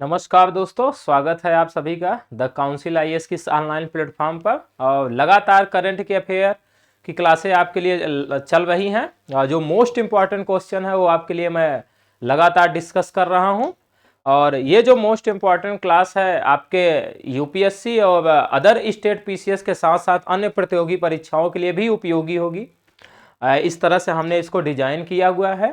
नमस्कार दोस्तों, स्वागत है आप सभी का द काउंसिल आईएएस की इस ऑनलाइन प्लेटफॉर्म पर। और लगातार करंट के अफेयर की क्लासें आपके लिए चल रही हैं और जो मोस्ट इम्पॉर्टेंट क्वेश्चन है वो आपके लिए मैं लगातार डिस्कस कर रहा हूं। और ये जो मोस्ट इम्पॉर्टेंट क्लास है आपके यूपीएससी और अदर स्टेट पीसीएस के साथ साथ अन्य प्रतियोगी परीक्षाओं के लिए भी उपयोगी होगी। इस तरह से हमने इसको डिजाइन किया हुआ है।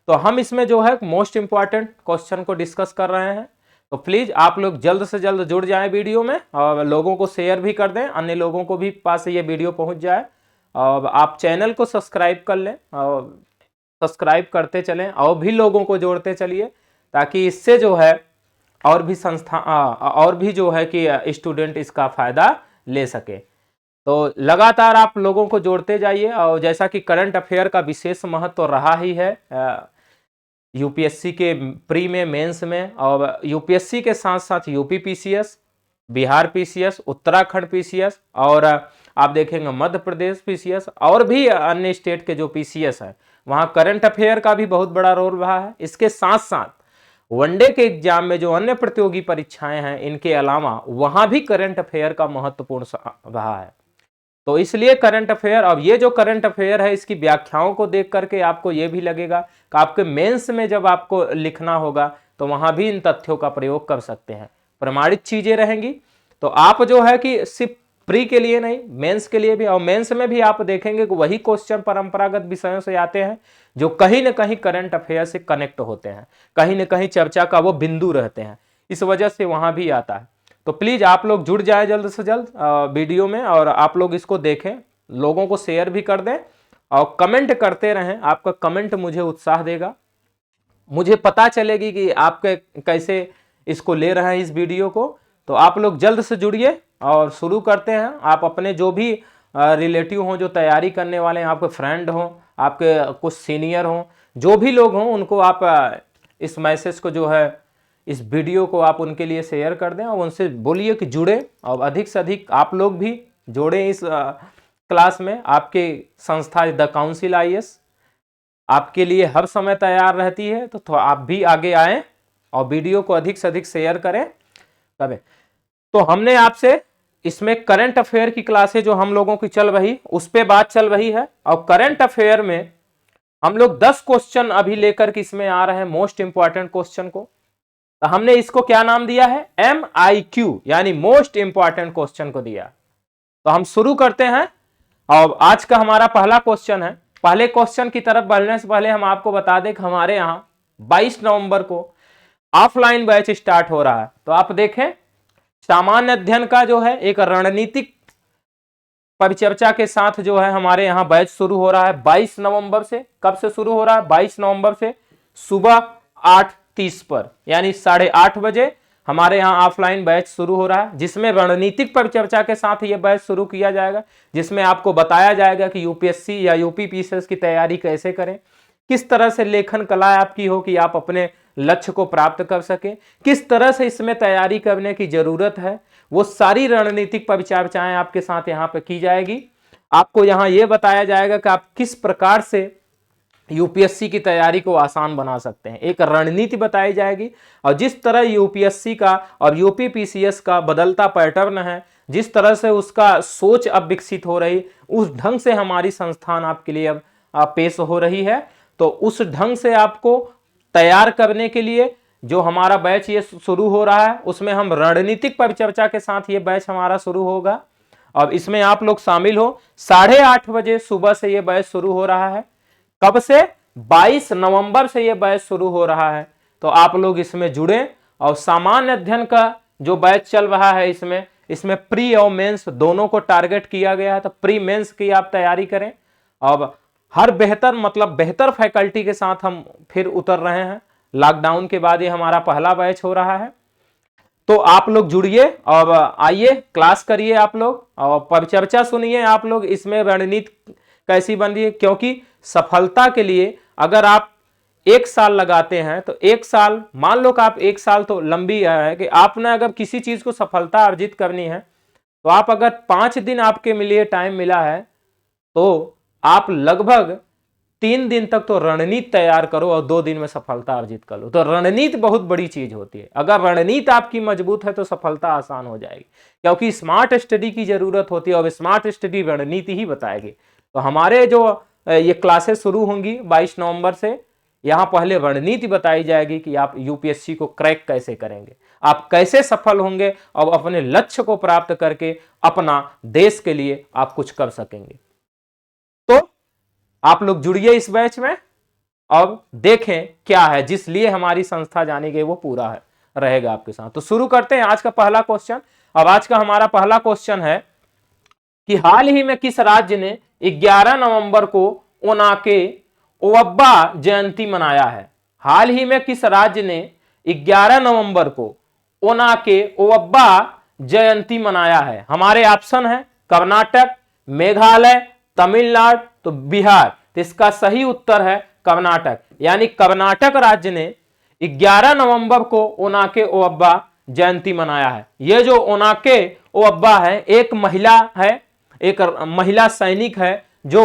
तो हम इसमें जो है मोस्ट इम्पॉर्टेंट क्वेश्चन को डिस्कस कर रहे हैं। तो प्लीज़ आप लोग जल्द से जल्द जुड़ जाएं वीडियो में और लोगों को शेयर भी कर दें, अन्य लोगों को भी पास ये वीडियो पहुंच जाए। और आप चैनल को सब्सक्राइब कर लें और सब्सक्राइब करते चलें और भी लोगों को जोड़ते चलिए, ताकि इससे जो है और भी संस्था और भी जो है कि स्टूडेंट इसका फ़ायदा ले सके। तो लगातार आप लोगों को जोड़ते जाइए। और जैसा कि करंट अफेयर का विशेष महत्व तो रहा ही है यूपीएससी के प्री में, मेंस में, और यूपीएससी के साथ साथ UP PCS, Bihar PCS, Uttarakhand PCS और आप देखेंगे मध्य प्रदेश पीसीएस और भी अन्य स्टेट के जो पीसीएस है वहाँ करंट अफेयर का भी बहुत बड़ा रोल रहा है। इसके साथ साथ वनडे के एग्जाम में जो अन्य प्रतियोगी परीक्षाएं हैं इनके अलावा वहाँ भी करंट अफेयर का महत्वपूर्ण रहा है। तो इसलिए करंट अफेयर, अब ये जो करंट अफेयर है इसकी व्याख्याओं को देख करके आपको ये भी लगेगा कि आपके मेंस में जब आपको लिखना होगा तो वहां भी इन तथ्यों का प्रयोग कर सकते हैं। प्रमाणित चीजें रहेंगी। तो आप जो है कि सिर्फ प्री के लिए नहीं, मेंस के लिए भी, और मेंस में भी आप देखेंगे कि वही क्वेश्चन परंपरागत विषयों से आते हैं जो कहीं ना कहीं करंट अफेयर से कनेक्ट होते हैं, कहीं ना कहीं चर्चा का वो बिंदु रहते हैं, इस वजह से वहां भी आता है। तो प्लीज आप लोग जुड़ जाए जल्द से जल्द वीडियो में और आप लोग इसको देखें, लोगों को शेयर भी कर दें और कमेंट करते रहें। आपका कमेंट मुझे उत्साह देगा, मुझे पता चलेगी कि आप कैसे इसको ले रहे हैं इस वीडियो को। तो आप लोग जल्द से जुड़िए और शुरू करते हैं। आप अपने जो भी रिलेटिव हों जो तैयारी करने वाले हैं, आपके फ्रेंड हों, आपके कुछ सीनियर हों, जो भी लोग हों, उनको आप इस मैसेज को जो है, इस वीडियो को आप उनके लिए शेयर कर दें और उनसे बोलिए कि जुड़े और अधिक से अधिक आप लोग भी जोड़ें इस क्लास में। आपके संस्था द काउंसिल आईएएस आपके लिए हर समय तैयार रहती है। तो आप भी आगे आएं और वीडियो को अधिक से अधिक शेयर करें। तो हमने आपसे इसमें करंट अफेयर की क्लासें जो हम लोगों की चल रही उस पर बात चल रही है। और करंट अफेयर में हम लोग 10 क्वेश्चन अभी लेकर के इसमें आ रहे हैं, मोस्ट इंपॉर्टेंट क्वेश्चन को। तो हमने इसको क्या नाम दिया है? MIQ यानी मोस्ट इंपॉर्टेंट क्वेश्चन को दिया। तो हम शुरू करते हैं और आज का हमारा पहला क्वेश्चन है। पहले क्वेश्चन की तरफ बढ़ने से पहले हम आपको बता दें कि हमारे यहाँ 22 नवंबर को ऑफलाइन बैच स्टार्ट हो रहा है। तो आप देखें, सामान्य अध्ययन का जो है एक रणनीतिक परिचर्चा के साथ जो है हमारे यहाँ बैच शुरू हो रहा है 22 नवंबर से। कब से शुरू हो रहा है? 22 नवंबर से सुबह 8:30 पर, यानी 8:30 बजे हमारे यहाँ ऑफलाइन बैच शुरू हो रहा है, जिसमें रणनीतिक परिचर्चा के साथ ये बैच शुरू किया जाएगा, जिसमें आपको बताया जाएगा कि यूपीएससी या यूपी पीसीएस की तैयारी कैसे करें, किस तरह से लेखन कला आपकी हो कि आप अपने लक्ष्य को प्राप्त कर सकें, किस तरह से इसमें तैयारी करने की जरूरत है, वो सारी रणनीतिक परिचर्चाएं आपके साथ यहाँ पे की जाएगी। आपको यहाँ ये बताया जाएगा कि आप किस प्रकार से यूपीएससी की तैयारी को आसान बना सकते हैं, एक रणनीति बताई जाएगी। और जिस तरह यूपीएससी का और यूपी पीसीएस का बदलता पैटर्न है, जिस तरह से उसका सोच अब विकसित हो रही, उस ढंग से हमारी संस्थान आपके लिए अब पेश हो रही है। तो उस ढंग से आपको तैयार करने के लिए जो हमारा बैच ये शुरू हो रहा है, उसमें हम रणनीतिक परिचर्चा के साथ ये बैच हमारा शुरू होगा। अब इसमें आप लोग शामिल हो। 8:30 बजे सुबह से ये बैच शुरू हो रहा है। कब से? 22 नवंबर से यह बैच शुरू हो रहा है। तो आप लोग इसमें जुड़े। और सामान्य अध्ययन का जो बैच चल रहा है इसमें प्री और मेंस दोनों को टारगेट किया गया है। तो प्री मेंस की आप तैयारी करें। अब हर बेहतर फैकल्टी के साथ हम फिर उतर रहे हैं। लॉकडाउन के बाद ये हमारा पहला बैच हो रहा है। तो आप लोग जुड़िए और आइए क्लास करिए आप लोग और परिचर्चा सुनिए आप लोग। इसमें रणनीति कैसी बन रही है, क्योंकि सफलता के लिए अगर आप 1 साल लगाते हैं तो 1 साल, मान लो कि आप 1 साल तो लंबी है कि आपने अगर किसी चीज को सफलता अर्जित करनी है तो आप अगर 5 दिन आपके लिए टाइम मिला है तो आप लगभग 3 दिन तक तो रणनीति तैयार करो और 2 दिन में सफलता अर्जित कर लो। तो रणनीति बहुत बड़ी चीज होती है। अगर रणनीति आपकी मजबूत है तो सफलता आसान हो जाएगी, क्योंकि स्मार्ट स्टडी की जरूरत होती है और स्मार्ट स्टडी रणनीति ही बताएगी। तो हमारे जो ये क्लासेस शुरू होंगी 22 नवंबर से, यहाँ पहले रणनीति बताई जाएगी कि आप यूपीएससी को क्रैक कैसे करेंगे, आप कैसे सफल होंगे और अपने लक्ष्य को प्राप्त करके अपना देश के लिए आप कुछ कर सकेंगे। तो आप लोग जुड़िए इस बैच में और देखें क्या है जिस लिए हमारी संस्था जानी गई वो पूरा है रहेगा आपके साथ। तो शुरू करते हैं आज का पहला क्वेश्चन। अब आज का हमारा पहला क्वेश्चन है कि हाल ही में किस राज्य ने 11 नवंबर को ओनाके ओवब्बा जयंती मनाया है? हाल ही में किस राज्य ने 11 नवंबर को ओनाके ओवब्बा जयंती मनाया है? हमारे ऑप्शन है कर्नाटक, मेघालय, तमिलनाडु, तो बिहार। तो इसका सही उत्तर है कर्नाटक, यानी कर्नाटक राज्य ने 11 नवंबर को ओनाके ओवब्बा जयंती मनाया है। यह जो ओनाके ओवब्बा है एक महिला है, एक महिला सैनिक है जो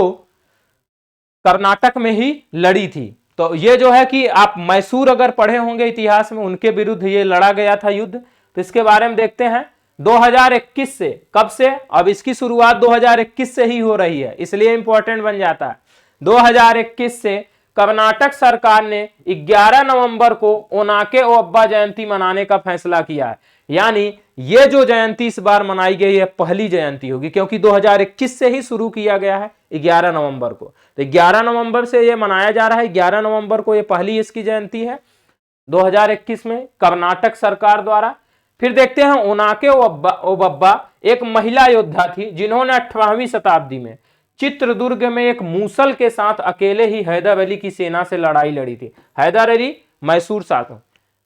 कर्नाटक में ही लड़ी थी। तो ये जो है कि आप मैसूर अगर पढ़े होंगे इतिहास में, उनके विरुद्ध ये लड़ा गया था युद्ध। तो इसके बारे में देखते हैं 2021 से, कब से? अब इसकी शुरुआत 2021 से ही हो रही है, इसलिए इंपॉर्टेंट बन जाता है। 2021 से कर्नाटक सरकार ने 11 नवंबर को ओनाके ओवब्बा जयंती मनाने का फैसला किया है। यानी ये जो जयंती इस बार मनाई गई है पहली जयंती होगी, क्योंकि 2021 से ही शुरू किया गया है 11 नवंबर को। तो 11 नवंबर से ये मनाया जा रहा है, 11 नवंबर को ये पहली इसकी जयंती है 2021 में कर्नाटक सरकार द्वारा। फिर देखते हैं ओनाके ओवब्बा एक महिला योद्धा थी जिन्होंने 18वीं शताब्दी में चित्रदुर्ग में एक मूसल के साथ अकेले ही हैदर अली की सेना से लड़ाई लड़ी थी। हैदर अली मैसूर शासक,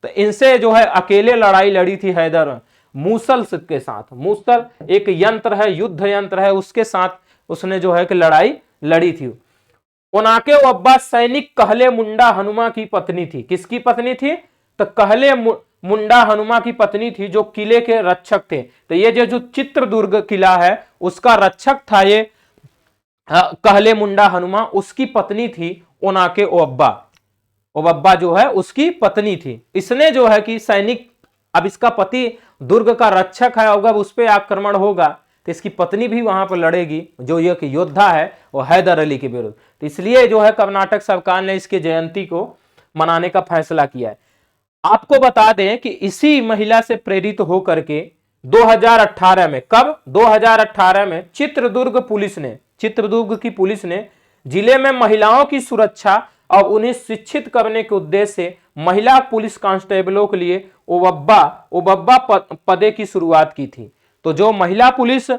तो इनसे जो है अकेले लड़ाई लड़ी थी हैदर मूसल के साथ। मूसल एक यंत्र है, युद्ध यंत्र है, उसके साथ उसने जो है कि लड़ाई लड़ी थी। ओनाके ओवब्बा सैनिक कहले मुंडा हनुमा की पत्नी थी। किसकी पत्नी थी? तो कहले मुंडा हनुमा की पत्नी थी, जो किले के रक्षक थे। तो ये जो चित्रदुर्ग किला है उसका रक्षक था ये कहले मुंडा हनुमा, उसकी पत्नी थी ओनाके ओवब्बा। ओवब्बा जो है उसकी पत्नी थी। इसने जो है कि सैनिक, अब इसका पति दुर्ग का रक्षक है, अगर उस पर आक्रमण होगा तो इसकी पत्नी भी वहां पर लड़ेगी, जो ये योद्धा है वो हैदर अली के विरुद्ध। तो इसलिए जो है कर्नाटक सरकार ने इसके जयंती को मनाने का फैसला किया है। आपको बता दें कि इसी महिला से प्रेरित होकर के 2018 में, कब? 2018 में चित्रदुर्ग की पुलिस ने जिले में महिलाओं की सुरक्षा और उन्हें शिक्षित करने के उद्देश्य से महिला पुलिस कांस्टेबलों के लिए ओवब्बा पदे की शुरुआत की थी। तो जो महिला पुलिस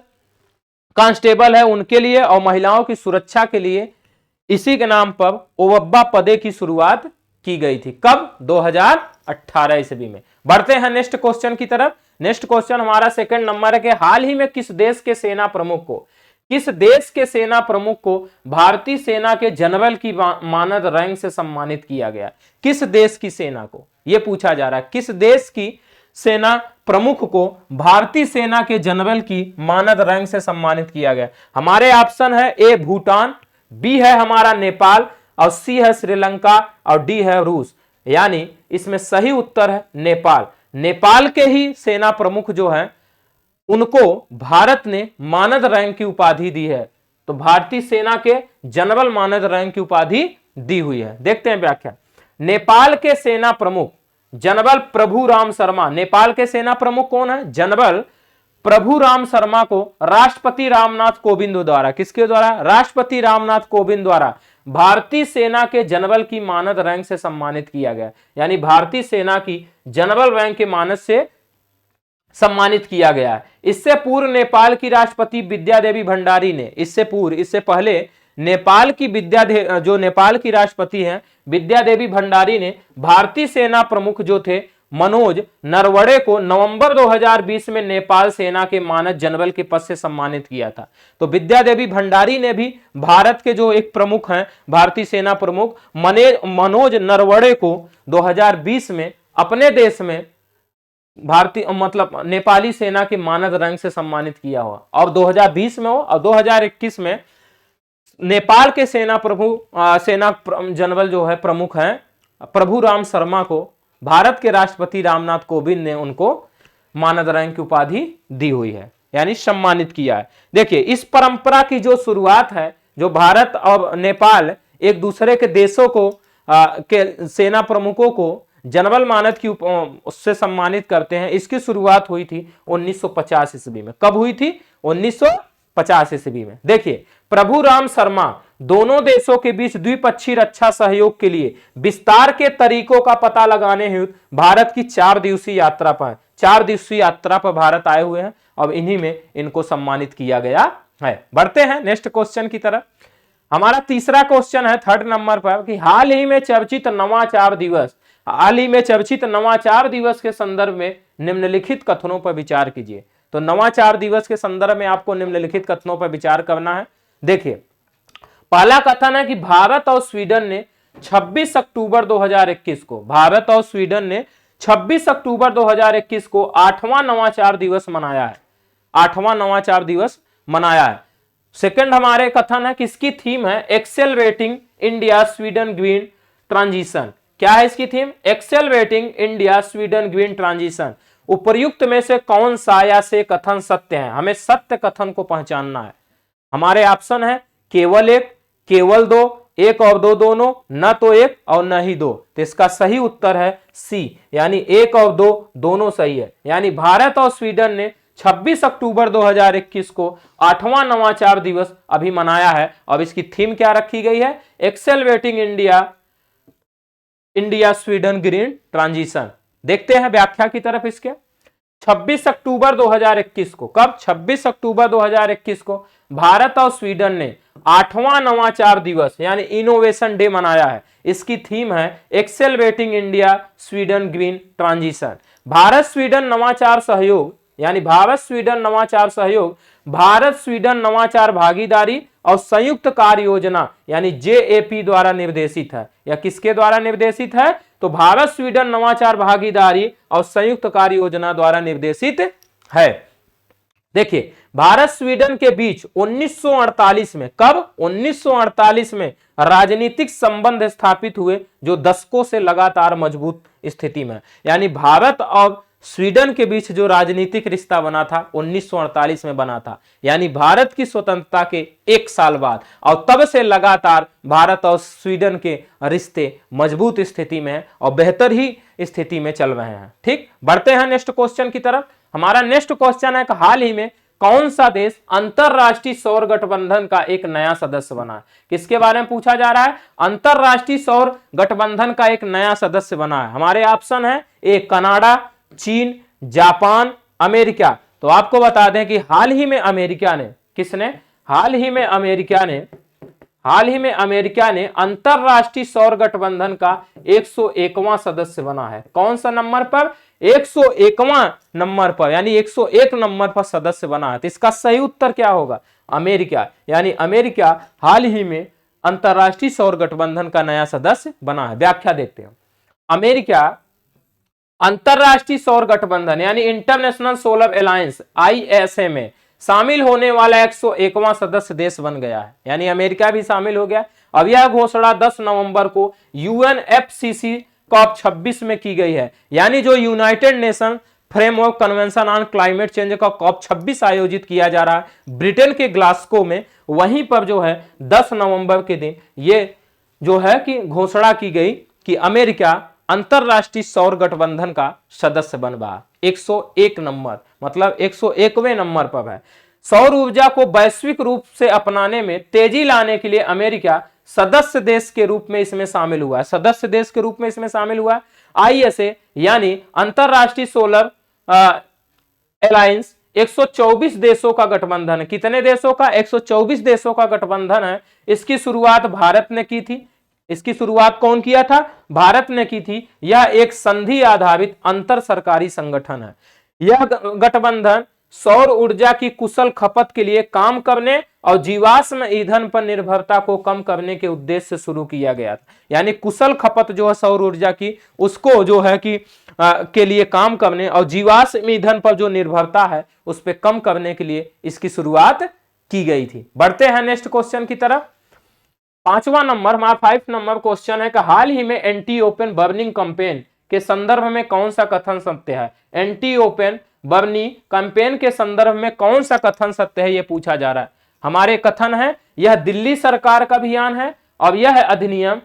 कांस्टेबल है उनके लिए और महिलाओं की सुरक्षा के लिए इसी के नाम पर ओवब्बा पदे की शुरुआत की गई थी। कब? 2018 ईस्वी में। बढ़ते हैं नेक्स्ट क्वेश्चन की तरफ। नेक्स्ट क्वेश्चन हमारा सेकंड नंबर है कि हाल ही में किस देश के सेना प्रमुख को भारतीय सेना के जनरल की मानद रैंक से सम्मानित किया गया? किस देश की सेना को यह पूछा जा रहा है, किस देश की सेना प्रमुख को भारतीय सेना के जनरल की मानद रैंक से सम्मानित किया गया? हमारे ऑप्शन है ए भूटान, बी है हमारा नेपाल, और सी है श्रीलंका, और डी है रूस। यानी इसमें सही उत्तर है नेपाल। नेपाल के ही सेना प्रमुख जो है उनको भारत ने मानद रैंक की उपाधि दी है। तो भारतीय सेना के जनरल मानद रैंक की उपाधि दी हुई है। देखते हैं व्याख्या। नेपाल के सेना प्रमुख जनरल प्रभुराम शर्मा, नेपाल के सेना प्रमुख कौन है? जनरल प्रभुराम शर्मा को राष्ट्रपति रामनाथ कोविंद द्वारा, किसके द्वारा? राष्ट्रपति रामनाथ कोविंद द्वारा भारतीय सेना के जनरल की मानद रैंक से सम्मानित किया गया। यानी भारतीय सेना की जनरल रैंक के मानद से सम्मानित किया गया है। इससे पूर्व नेपाल की राष्ट्रपति विद्या देवी भंडारी ने, इससे पहले नेपाल की राष्ट्रपति हैं विद्या देवी भंडारी ने भारतीय सेना प्रमुख जो थे मनोज नरवणे को नवंबर 2020 में नेपाल सेना के मानद जनरल के पद से सम्मानित किया था। तो विद्या देवी भंडारी ने भी भारत के जो एक प्रमुख हैं भारतीय सेना प्रमुख मनोज नरवणे को 2020 में अपने देश में भारतीय नेपाली सेना के मानद रैंक से सम्मानित किया हुआ, और 2020 में हो और 2021 में नेपाल के सेना जनरल जो है प्रमुख हैं प्रभुराम शर्मा को भारत के राष्ट्रपति रामनाथ कोविंद ने उनको मानद रैंक की उपाधि दी हुई है, यानी सम्मानित किया है। देखिए इस परंपरा की जो शुरुआत है, जो भारत और नेपाल एक दूसरे के देशों को के सेना प्रमुखों को जनरल मानद की उससे सम्मानित करते हैं, इसकी शुरुआत हुई थी 1950 ईस्वी में। कब हुई थी? 1950 ईस्वी में। देखिए प्रभुराम शर्मा दोनों देशों के बीच द्विपक्षीय रक्षा सहयोग के लिए विस्तार के तरीकों का पता लगाने हेतु भारत की 4 दिवसीय यात्रा पर भारत आए हुए हैं। अब इन्हीं में इनको सम्मानित किया गया है। बढ़ते हैं नेक्स्ट क्वेश्चन की तरफ। हमारा तीसरा क्वेश्चन है 3rd नंबर पर कि हाल ही में चर्चित नवाचार दिवस के संदर्भ में निम्नलिखित कथनों पर विचार कीजिए। तो नवाचार दिवस के संदर्भ में आपको निम्नलिखित कथनों पर विचार करना है। देखिए पहला कथन है कि भारत और स्वीडन ने 26 अक्टूबर 2021 को 8वां नवाचार दिवस मनाया है। 8वां नवाचार दिवस मनाया है। सेकंड हमारे कथन है कि इसकी थीम है accelerating India Sweden green transition. क्या है इसकी theme? Accelerating India Sweden green transition. उपर्युक्त में से कौन सा या से कथन सत्य है? हमें सत्य कथन को पहचानना है। हमारे ऑप्शन है केवल एक, केवल दो, एक और दो दोनों, न तो एक और न ही दो। तो इसका सही उत्तर है सी, यानी एक और दो दोनों सही है। यानी भारत और स्वीडन ने 26 अक्टूबर 2021 को 8वां नवाचार दिवस अभी मनाया है। अब इसकी थीम क्या रखी गई है? Accelerating India Sweden green transition. देखते हैं व्याख्या की तरफ इसके। 26 अक्टूबर 2021 को, कब? 26 अक्टूबर 2021 को भारत और स्वीडन ने 8वां नवाचार दिवस यानी इनोवेशन डे मनाया है। इसकी थीम है accelerating India Sweden green transition. Bharat Sweden नवाचार सहयोग यानी भारत स्वीडन नवाचार भागीदारी और संयुक्त कार्य योजना यानी JAP द्वारा निर्देशित है। या किसके द्वारा निर्देशित है? तो भारत स्वीडन नवाचार भागीदारी और संयुक्त कार्य योजना द्वारा निर्देशित है। देखिए भारत स्वीडन के बीच 1948 में, कब? 1948 में राजनीतिक संबंध स्थापित हुए जो दशकों से लगातार मजबूत स्थिति में। यानी भारत और स्वीडन के बीच जो राजनीतिक रिश्ता बना था 1948 में बना था, यानी भारत की स्वतंत्रता के 1 साल बाद, और तब से लगातार भारत और स्वीडन के रिश्ते मजबूत स्थिति में और बेहतर ही स्थिति में चल रहे हैं। ठीक, बढ़ते हैं नेक्स्ट क्वेश्चन की तरफ। हमारा नेक्स्ट क्वेश्चन है कि हाल ही में कौन सा देश अंतरराष्ट्रीय सौर गठबंधन का एक नया सदस्य बना है? किसके बारे में पूछा जा रहा है? अंतरराष्ट्रीय सौर गठबंधन का एक नया सदस्य बना है। हमारे ऑप्शन है ए कनाडा, चीन, जापान, अमेरिका। तो आपको बता दें कि हाल ही में अमेरिका ने अंतरराष्ट्रीय सौर गठबंधन का 101वां सदस्य बना है। कौन सा नंबर पर? 101वां नंबर पर, यानी 101 नंबर पर सदस्य बना है। तो इसका सही उत्तर क्या होगा? अमेरिका। यानी अमेरिका हाल ही में अंतरराष्ट्रीय सौर गठबंधन का नया सदस्य बना है। व्याख्या देखते हैं। अमेरिका अंतरराष्ट्रीय सौर गठबंधन यानी इंटरनेशनल सोलर अलायंस ISA में शामिल होने वाला 101वां सदस्य देश बन गया है। यानी अमेरिका भी शामिल हो गया। अब यह घोषणा 10 नवंबर को UNFCCC COP26 में की गई है। यानी जो United nation framework convention on climate change का COP26 आयोजित किया जा रहा है ब्रिटेन के ग्लासगो में, वहीं पर जो है 10 नवंबर के दिन ये जो है कि घोषणा की गई कि अमेरिका अंतरराष्ट्रीय सौर गठबंधन का सदस्य बन रहा। 101 नंबर मतलब 101वें नंबर पर है। सौर ऊर्जा को वैश्विक रूप से अपनाने में तेजी लाने के लिए अमेरिका सदस्य देश के रूप में इसमें शामिल हुआ है। ISA यानी अंतरराष्ट्रीय सोलर अलायंस 124 देशों का गठबंधन है। कितने देशों का? 124 देशों का गठबंधन है। इसकी शुरुआत भारत ने की थी। इसकी शुरुआत कौन किया था? भारत ने की थी। यह एक संधि आधारित अंतर सरकारी संगठन है। यह गठबंधन सौर ऊर्जा की कुशल खपत के लिए काम करने और जीवाश्म ईंधन पर निर्भरता को कम करने के उद्देश्य से शुरू किया गया था। यानी कुशल खपत जो है सौर ऊर्जा की, उसको जो है कि के लिए काम करने और जीवाश्म ईंधन पर जो निर्भरता है उस पर कम करने के लिए इसकी शुरुआत की गई थी। बढ़ते हैं नेक्स्ट क्वेश्चन की तरफ। 5वां नंबर, हमारा 5 नंबर क्वेश्चन है कि हाल ही में एंटी ओपन बर्निंग कैंपेन के संदर्भ में कौन सा कथन सत्य है। एंटी ओपन बर्निंग कैंपेन के संदर्भ में कौन सा कथन सत्य है, यह पूछा जा रहा है। हमारे कथन है यह दिल्ली सरकार का अभियान है और यह अधिनियम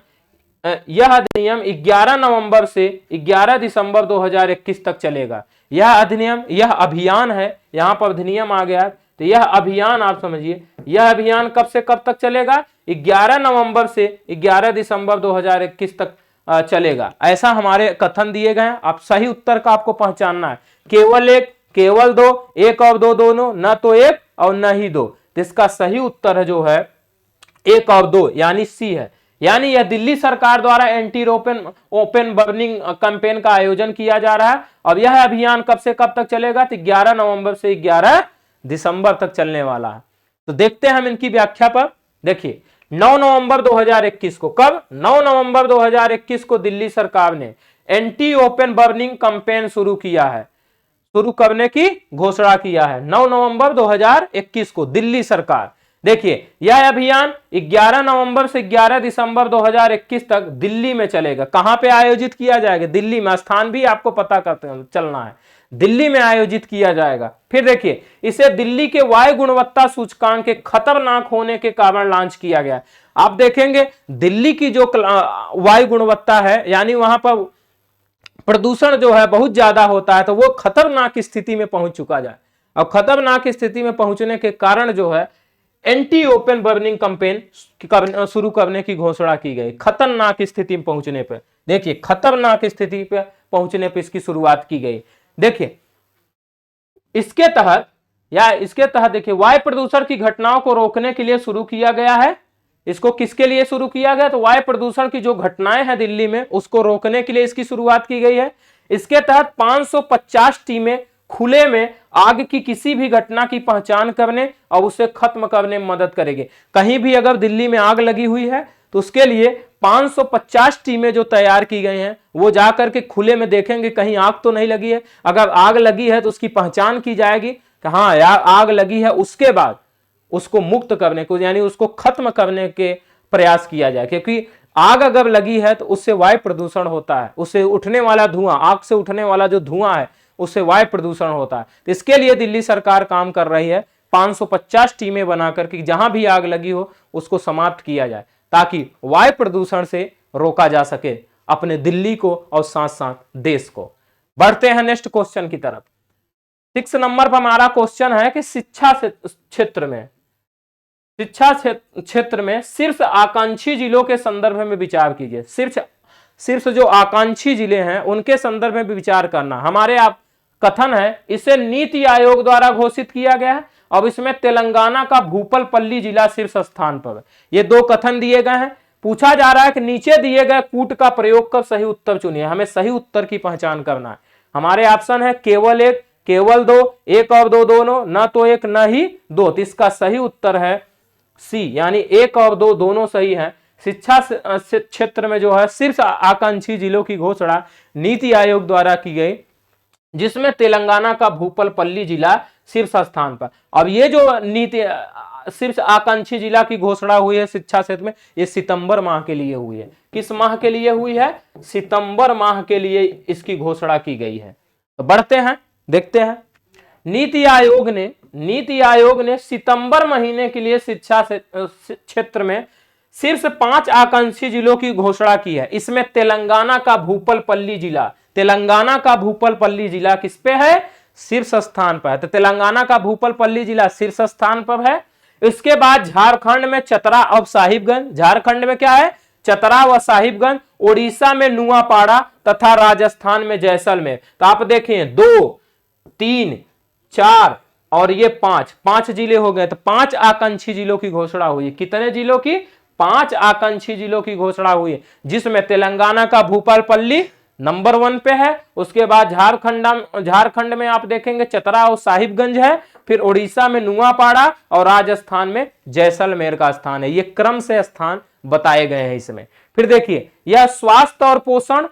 11 नवंबर से 11 दिसंबर 2021 तक चलेगा। यह अधिनियम, यह अभियान है, यहां पर अधिनियम आ गया, तो यह अभियान आप समझिए, यह अभियान कब से कब तक चलेगा, 11 नवंबर से 11 दिसंबर 2021 तक चलेगा। ऐसा हमारे कथन दिए गए हैं। आप सही उत्तर का आपको पहचानना है, केवल एक, केवल दो, एक और दो दोनों, न तो एक और न ही दो। तो इसका सही उत्तर जो है एक और दो यानी सी है। यानी यह दिल्ली सरकार द्वारा एंटी ओपन बर्निंग कैंपेन का आयोजन किया जा रहा है और यह अभियान कब से कब तक चलेगा, तो 11 नवंबर से 11 दिसंबर तक चलने वाला है। तो देखते हैं हम इनकी व्याख्या पर। देखिए 9 नवंबर 2021 को, कब, 9 नवंबर 2021 को दिल्ली सरकार ने एंटी ओपन बर्निंग कैंपेन शुरू किया है, शुरू करने की घोषणा किया है। 9 नवंबर 2021 को दिल्ली सरकार, देखिए यह अभियान 11 नवंबर से 11 दिसंबर 2021 तक दिल्ली में चलेगा। कहां पे आयोजित किया जाएगा, दिल्ली में। स्थान भी आपको पता करते चलना है, दिल्ली में आयोजित किया जाएगा। फिर देखिए इसे दिल्ली के वायु गुणवत्ता सूचकांक के खतरनाक होने के कारण लॉन्च किया गया। आप देखेंगे दिल्ली की जो वायु गुणवत्ता है, यानी वहां पर प्रदूषण जो है बहुत ज्यादा होता है, तो वो खतरनाक स्थिति में पहुंच चुका जाए। और खतरनाक स्थिति में पहुंचने के कारण जो है एंटी ओपन बर्निंग कैंपेन शुरू करने की घोषणा की गई। खतरनाक स्थिति में पहुंचने पर, देखिए खतरनाक स्थिति पे पहुंचने पर इसकी शुरुआत की गई। देखिए इसके तहत देखिए वायु प्रदूषण की घटनाओं को रोकने के लिए शुरू किया गया है। इसको किसके लिए शुरू किया गया, तो वायु प्रदूषण की जो घटनाएं हैं दिल्ली में उसको रोकने के लिए इसकी शुरुआत की गई है। इसके तहत 550 टीमें खुले में आग की किसी भी घटना की पहचान करने और उसे खत्म करने में मदद करेगी। कहीं भी अगर दिल्ली में आग लगी हुई है तो उसके लिए 550 टीमें जो तैयार की गई हैं वो जाकर के खुले में देखेंगे कहीं आग तो नहीं लगी है। अगर आग लगी है तो उसकी पहचान की जाएगी कि हाँ यार आग लगी है, उसके बाद उसको मुक्त करने को यानी उसको खत्म करने के प्रयास किया जाए। क्योंकि आग अगर लगी है तो उससे वायु प्रदूषण होता है, उससे उठने वाला धुआं, आग से उठने वाला जो धुआं है उससे वायु प्रदूषण होता है। तो इसके लिए दिल्ली सरकार काम कर रही है, 550 टीमें बनाकर के जहां भी आग लगी हो उसको समाप्त किया जाए ताकि वायु प्रदूषण से रोका जा सके अपने दिल्ली को और साथ साथ देश को। बढ़ते हैं नेक्स्ट क्वेश्चन की तरफ। 6 नंबर पर हमारा क्वेश्चन है कि शिक्षा क्षेत्र में शीर्ष आकांक्षी जिलों के संदर्भ में विचार कीजिए। शीर्ष जो आकांक्षी जिले हैं उनके संदर्भ में भी विचार करना। हमारे आप कथन है इसे नीति आयोग द्वारा घोषित किया गया है और इसमें तेलंगाना का भूपालपल्ली जिला शीर्ष स्थान पर। ये दो कथन दिए गए हैं। पूछा जा रहा है कि नीचे दिए गए कूट का प्रयोग कर सही उत्तर चुनिए। हमें सही उत्तर की पहचान करना है। हमारे ऑप्शन है केवल एक, केवल दो, एक और दो दोनों, न तो एक न ही दो। तो इसका सही उत्तर है सी, यानी एक और दो दोनों सही है। शिक्षा क्षेत्र में जो है शीर्ष आकांक्षी जिलों की घोषणा नीति आयोग द्वारा की गई, जिसमें तेलंगाना का भूपालपल्ली जिला शीर्ष स्थान पर। अब ये जो नीति शीर्ष आकांक्षी जिला की घोषणा हुई है शिक्षा क्षेत्र में, ये सितंबर माह के लिए हुई है। किस माह के लिए हुई है, सितंबर माह के लिए इसकी घोषणा की गई है। तो बढ़ते हैं, देखते हैं। नीति आयोग ने सितंबर महीने के लिए शिक्षा क्षेत्र में शीर्ष 5 आकांक्षी जिलों की घोषणा की है। इसमें तेलंगाना का भूपालपल्ली जिला किस पे है, शीर्ष स्थान पर है। तो तेलंगाना का भूपालपल्ली जिला शीर्ष स्थान पर है। इसके बाद झारखंड में चतरा और साहिबगंज, झारखंड में क्या है, चतरा व साहिबगंज, ओडिशा में नुआपाड़ा तथा राजस्थान में जैसलमेर। तो आप देखें 2, 3, 4 और ये 5 जिले हो गए। तो 5 आकांक्षी जिलों की घोषणा हुई। कितने जिलों की, 5 आकांक्षी जिलों की घोषणा हुई है, जिसमें तेलंगाना का भूपालपल्ली नंबर 1 पे है। उसके बाद झारखंड में आप देखेंगे चतरा और साहिबगंज है, फिर उड़ीसा में नुआपाड़ा और राजस्थान में जैसलमेर का स्थान है। ये क्रम से स्थान बताए गए हैं इसमें। फिर देखिए यह स्वास्थ्य और पोषण,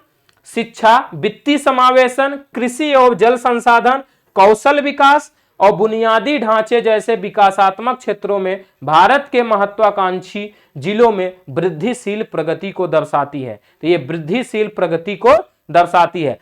शिक्षा, वित्तीय समावेशन, कृषि और जल संसाधन, कौशल विकास और बुनियादी ढांचे जैसे विकासात्मक क्षेत्रों में भारत के महत्वाकांक्षी जिलों में वृद्धिशील प्रगति को दर्शाती है। तो ये वृद्धिशील प्रगति को दर्शाती है।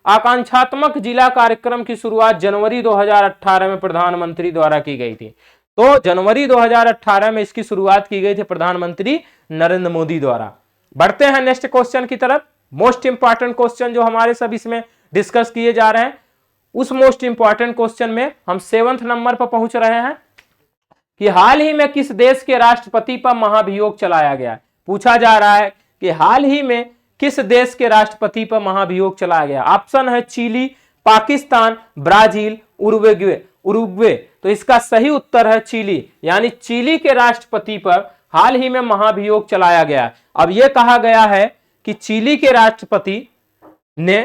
आकांक्षात्मक जिला कार्यक्रम की शुरुआत जनवरी 2018 में प्रधानमंत्री द्वारा की गई थी। तो जनवरी 2018 में इसकी शुरुआत की गई थी प्रधानमंत्री नरेंद्र मोदी द्वारा। बढ़ते हैं नेक्स्ट क्वेश्चन की तरफ। मोस्ट इंपॉर्टेंट क्वेश्चन जो हमारे सब इसमें डिस्कस किए जा रहे हैं, उस मोस्ट इंपॉर्टेंट क्वेश्चन में हम 7वें नंबर पर पहुंच रहे हैं कि हाल ही में किस देश के राष्ट्रपति पर महाभियोग चलाया गया। पूछा जा रहा है कि हाल ही में किस देश के राष्ट्रपति पर महाभियोग चलाया गया। ऑप्शन है चिली, पाकिस्तान, ब्राजील, उरुग्वे। तो इसका सही उत्तर है चिली, यानी चिली के राष्ट्रपति पर हाल ही में महाभियोग चलाया गया। अब यह कहा गया है कि चिली के राष्ट्रपति ने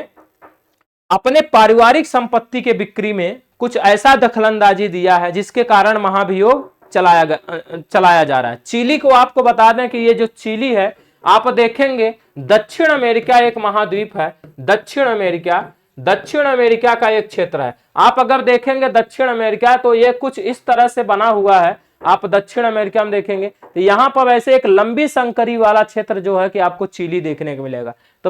अपने पारिवारिक संपत्ति के बिक्री में कुछ ऐसा दखलंदाजी दिया है जिसके कारण महाभियोग चलाया जा रहा है। चिली को आपको बता दें कि ये जो चिली है, आप देखेंगे दक्षिण अमेरिका एक महाद्वीप है। दक्षिण अमेरिका का एक क्षेत्र है। आप अगर देखेंगे दक्षिण अमेरिका तो ये कुछ इस तरह से बना हुआ है। आप दक्षिण अमेरिका में देखेंगे तो यहां पर वैसे एक लंबी संकरी वाला क्षेत्र जो है कि आपको चिली देखने को मिलेगा। तो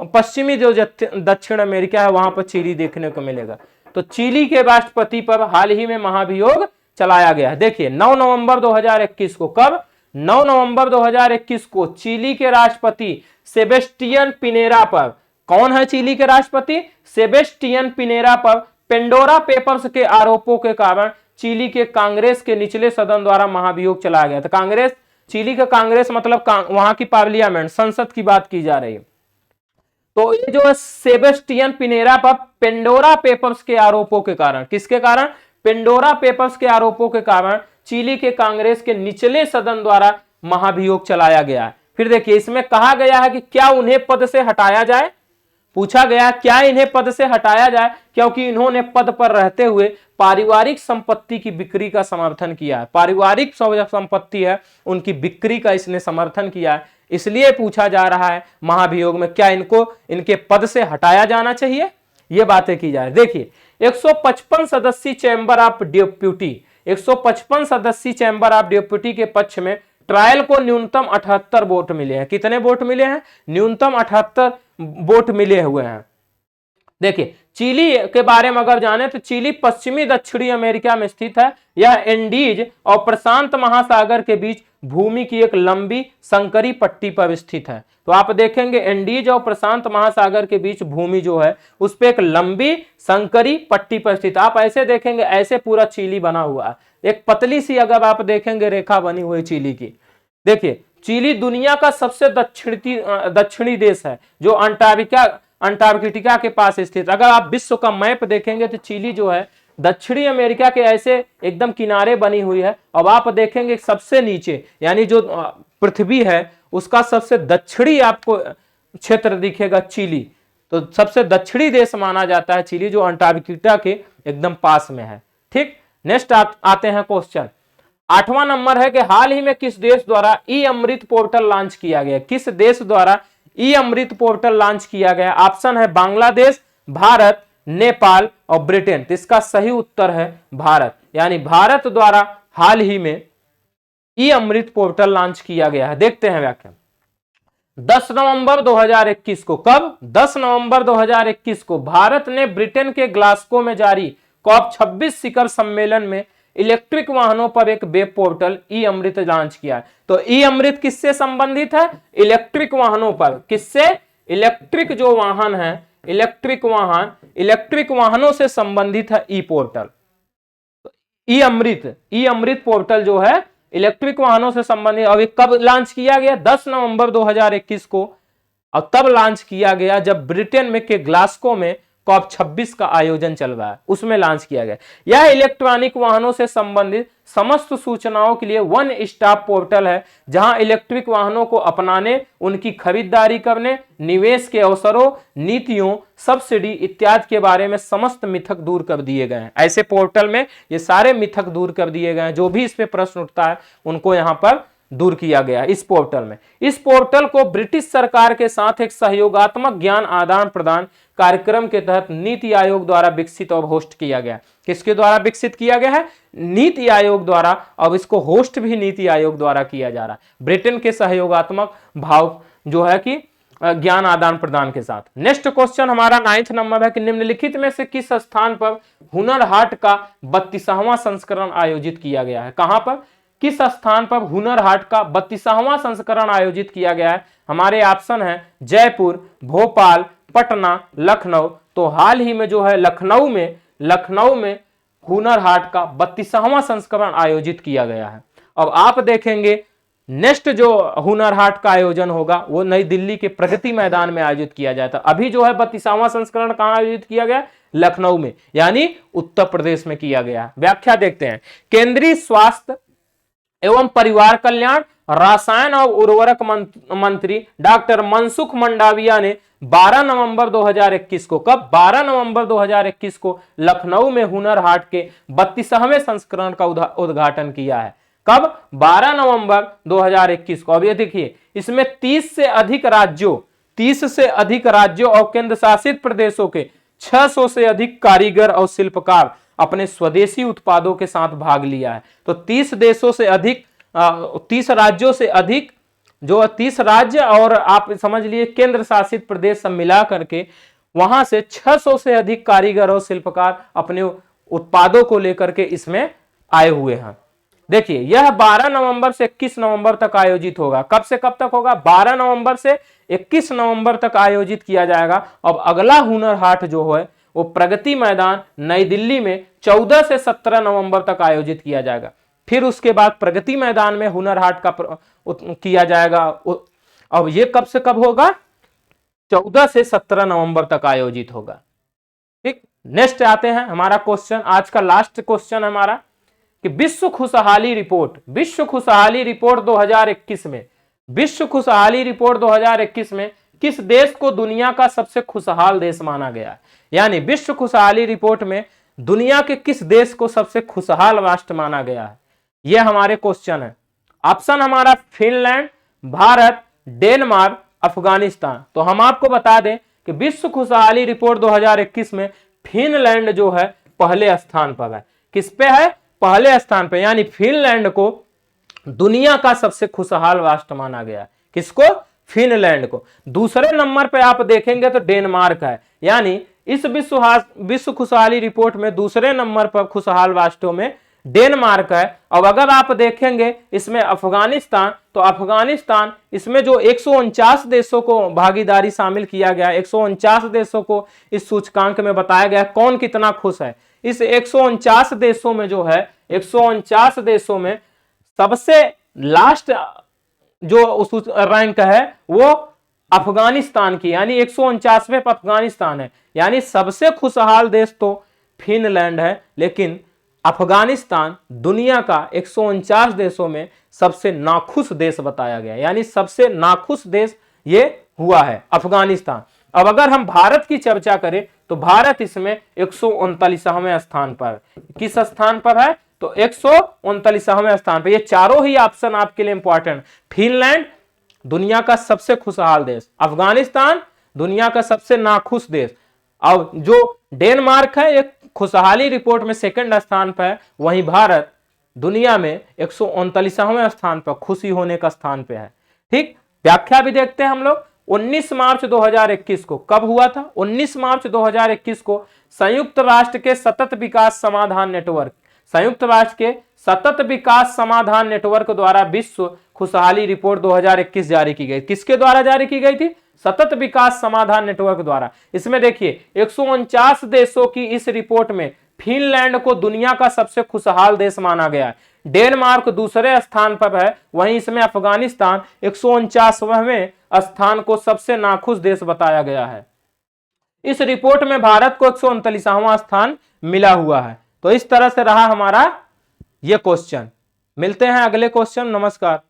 पश्चिमी जो दक्षिण अमेरिका है वहां पर चिली देखने को मिलेगा। तो चिली के राष्ट्रपति पर हाल ही में महाभियोग चलाया गया है। देखिए 9 नवंबर 2021 को, कब? 9 नवंबर 2021 को चिली के राष्ट्रपति सेबेस्टियन पिनेरा पर, कौन है चिली के राष्ट्रपति? सेबेस्टियन पिनेरा पर पेंडोरा पेपर्स के आरोपों के कारण चिली के कांग्रेस के निचले सदन द्वारा महाभियोग चलाया गया। तो कांग्रेस, चिली का कांग्रेस मतलब वहां की पार्लियामेंट, संसद की बात की जा रही है। तो ये जो सेबेस्टियन पिनेरा पर पेंडोरा पेपर्स के आरोपों के कारण, किसके कारण? पेंडोरा पेपर्स के आरोपों के कारण चिली के कांग्रेस के निचले सदन द्वारा महाभियोग चलाया गया है। फिर देखिए इसमें कहा गया है कि क्या उन्हें पद से हटाया जाए। पूछा गया क्या इन्हें पद से हटाया जाए क्योंकि इन्होंने पद पर रहते हुए पारिवारिक संपत्ति की बिक्री का समर्थन किया है। पारिवारिक संपत्ति है उनकी बिक्री का इसने समर्थन किया है, इसलिए पूछा जा रहा है महाभियोग में क्या इनको इनके पद से हटाया जाना चाहिए, ये बातें की जा रही। देखिए 155 सदस्यीय चैम्बर ऑफ डेप्यूटी, 155 सदस्यीय चैम्बर ऑफ डेप्यूटी के पक्ष में ट्रायल को न्यूनतम 78 वोट मिले हैं। कितने वोट मिले हैं? न्यूनतम 78 वोट मिले हुए हैं। देखिए चिली के बारे में अगर जाने तो चिली पश्चिमी दक्षिणी अमेरिका में स्थित है। यह एंडीज और प्रशांत महासागर के बीच भूमि की एक लंबी संकरी पट्टी पर स्थित है। तो आप देखेंगे एंडीज और प्रशांत महासागर के बीच भूमि जो है उस पर एक लंबी संकरी पट्टी पर स्थित। आप ऐसे देखेंगे, ऐसे पूरा चिली बना हुआ है, एक पतली सी अगर आप देखेंगे रेखा बनी हुई चिली की। देखिए चिली दुनिया का सबसे दक्षिणी देश है जो अंटार्कटिका के पास स्थित। अगर आप विश्व का मैप देखेंगे तो चिली जो है दक्षिणी अमेरिका के ऐसे एकदम किनारे बनी हुई है। अब आप देखेंगे सबसे नीचे यानी जो पृथ्वी है उसका सबसे दक्षिणी आपको क्षेत्र दिखेगा चिली। तो सबसे दक्षिणी देश माना जाता है चिली जो अंटार्कटिका के एकदम पास में है। ठीक, नेक्स्ट आते हैं क्वेश्चन। 8वां नंबर है कि हाल ही में किस देश द्वारा ई अमृत पोर्टल लॉन्च किया गया। किस देश द्वारा ई अमृत पोर्टल लॉन्च किया गया? ऑप्शन है बांग्लादेश, भारत, नेपाल और ब्रिटेन। तो इसका सही उत्तर है भारत, यानी भारत द्वारा हाल ही में ई अमृत पोर्टल लॉन्च किया गया है। देखते हैं व्याख्या। 10 नवंबर 2021 को, कब? 10 नवंबर 2021 को भारत ने ब्रिटेन के ग्लासगो में जारी COP26 शिखर सम्मेलन में इलेक्ट्रिक वाहनों पर एक वेब पोर्टल ई अमृत लॉन्च किया है। तो ई अमृत किससे संबंधित है? इलेक्ट्रिक वाहनों पर। किससे? इलेक्ट्रिक जो वाहन है, इलेक्ट्रिक वाहनों से संबंधित है ई पोर्टल। ई अमृत पोर्टल जो है इलेक्ट्रिक वाहनों से संबंधित। अभी कब लॉन्च किया गया? 10 नवंबर 2021 को। और तब लॉन्च किया गया जब ब्रिटेन में के ग्लासगो में COP26 का आयोजन चल रहा है, उसमें लॉन्च किया गया। यह इलेक्ट्रॉनिक वाहनों से संबंधित समस्त सूचनाओं के लिए वन स्टॉप पोर्टल है जहां इलेक्ट्रिक वाहनों को अपनाने, उनकी खरीदारी करने, निवेश के अवसरों, नीतियों, सब्सिडी इत्यादि के बारे में समस्त मिथक दूर कर दिए गए हैं। ऐसे पोर्टल में ये सारे मिथक दूर कर दिए गए हैं। जो भी इस पे प्रश्न उठता है उनको यहाँ पर दूर किया गया इस पोर्टल में। इस पोर्टल को ब्रिटिश सरकार के साथ एक सहयोगात्मक ज्ञान आदान प्रदान कार्यक्रम के तहत नीति आयोग द्वारा विकसित और होस्ट किया गया। किसके द्वारा विकसित किया गया है? नीति आयोग द्वारा। अब इसको होस्ट भी नीति आयोग द्वारा किया जा रहा है, ब्रिटेन के सहयोगात्मक भाव जो है कि ज्ञान आदान प्रदान के साथ। नेक्स्ट क्वेश्चन हमारा 9th नंबर है कि निम्नलिखित में से किस स्थान पर हुनर हाट का 32वां संस्करण आयोजित किया गया है? कहां पर, किस स्थान पर हुनर हाट का 32वां संस्करण आयोजित किया गया है? हमारे ऑप्शन है जयपुर, भोपाल, पटना, लखनऊ। तो हाल ही में जो है लखनऊ में हुनर हाट का 32वां संस्करण आयोजित किया गया है। अब आप देखेंगे नेक्स्ट जो हुनर हाट का आयोजन होगा वो नई दिल्ली के प्रगति मैदान में आयोजित किया जाता है। अभी जो है 32वां संस्करण कहां आयोजित किया गया? लखनऊ में, यानी उत्तर प्रदेश में किया गया। व्याख्या देखते हैं। केंद्रीय स्वास्थ्य एवं परिवार कल्याण, रसायन और उर्वरक मंत्री डॉक्टर मनसुख मंडाविया ने 12 नवंबर 2021 को, कब? 12 नवंबर 2021 को लखनऊ में हुनर हाट के 32वें संस्करण का उद्घाटन किया है। कब? 12 नवंबर 2021 को। अब ये देखिए, इसमें 30 से अधिक राज्यों और केंद्र शासित प्रदेशों के 600 से अधिक कारीगर और शिल्पकार अपने स्वदेशी उत्पादों के साथ भाग लिया है। तो 30 देशों से अधिक, 30 राज्यों से अधिक, जो 30 राज्य और आप समझ लिए केंद्र शासित प्रदेश सब मिला करके वहां से 600 से अधिक कारीगर और शिल्पकार अपने उत्पादों को लेकर के इसमें आए हुए हैं। देखिए, यह 12 नवंबर से 21 नवंबर तक आयोजित होगा। कब से कब तक होगा? 12 नवंबर से 21 नवंबर तक आयोजित किया जाएगा। अब अगला हुनर हाट जो है वो प्रगति मैदान नई दिल्ली में 14 से 17 नवंबर तक आयोजित किया जाएगा। फिर उसके बाद प्रगति मैदान में हुनर हाट का किया जाएगा। अब ये कब से कब होगा? 14 से 17 नवंबर तक आयोजित होगा। ठीक, नेक्स्ट आते हैं हमारा क्वेश्चन, आज का लास्ट क्वेश्चन हमारा कि विश्व खुशहाली रिपोर्ट 2021 में, विश्व खुशहाली रिपोर्ट 2021 में किस देश को दुनिया का सबसे खुशहाल देश माना गया है? यानी विश्व खुशहाली रिपोर्ट में दुनिया के किस देश को सबसे खुशहाल राष्ट्र माना गया है? यह हमारे क्वेश्चन है। ऑप्शन हमारा फिनलैंड, भारत, डेनमार्क, अफगानिस्तान। तो हम आपको बता दें कि विश्व खुशहाली रिपोर्ट 2021 में फिनलैंड जो है पहले स्थान पर है। किस पे है? पहले स्थान पे, यानी फिनलैंड को दुनिया का सबसे खुशहाल राष्ट्र माना गया। किसको? फिनलैंड को। दूसरे नंबर पे आप देखेंगे तो डेनमार्क है, यानी इस विश्व खुशहाली रिपोर्ट में दूसरे नंबर पर खुशहाल राष्ट्रों में डेनमार्क है। अब अगर आप देखेंगे इसमें अफगानिस्तान, तो अफगानिस्तान इसमें जो 149 देशों को भागीदारी शामिल किया गया, 149 देशों को इस सूचकांक में बताया गया कौन कितना खुश है। इस 149 देशों में जो है 149 देशों में सबसे लास्ट जो रैंक है वो अफगानिस्तान की, यानी 149वें पर अफगानिस्तान है। यानी सबसे खुशहाल देश तो फिनलैंड है, लेकिन अफगानिस्तान दुनिया का 149 देशों में सबसे नाखुश देश बताया गया, यानी सबसे नाखुश देश ये हुआ है अफगानिस्तान। अब अगर हम भारत की चर्चा करें तो भारत इसमें 139वें स्थान पर, किस स्थान पर है? तो 139वें स्थान पर। ये चारों ही ऑप्शन आपके लिए इंपॉर्टेंट। फिनलैंड दुनिया का सबसे खुशहाल देश, अफगानिस्तान दुनिया का सबसे नाखुश देश, और जो डेनमार्क है एक खुशहाली रिपोर्ट में सेकंड स्थान पर है, वहीं भारत दुनिया में 139वें स्थान पर, खुशी होने का स्थान पे है। ठीक, व्याख्या भी देखते हैं हम लोग। 19 मार्च 2021 को, कब हुआ था? 19 मार्च 2021 को संयुक्त राष्ट्र के सतत विकास समाधान नेटवर्क, संयुक्त राष्ट्र के सतत विकास समाधान नेटवर्क द्वारा विश्व खुशहाली रिपोर्ट 2021 जारी की गई। किसके द्वारा जारी की गई थी? सतत विकास समाधान नेटवर्क द्वारा। इसमें देखिए 149 देशों की इस रिपोर्ट में फिनलैंड को दुनिया का सबसे खुशहाल देश माना गया है, डेनमार्क दूसरे स्थान पर है, वहीं इसमें अफगानिस्तान 149वें स्थान को सबसे नाखुश देश बताया गया है। इस रिपोर्ट में भारत को 139वां स्थान मिला हुआ है। तो इस तरह से रहा हमारा यह क्वेश्चन। मिलते हैं अगले क्वेश्चन। नमस्कार।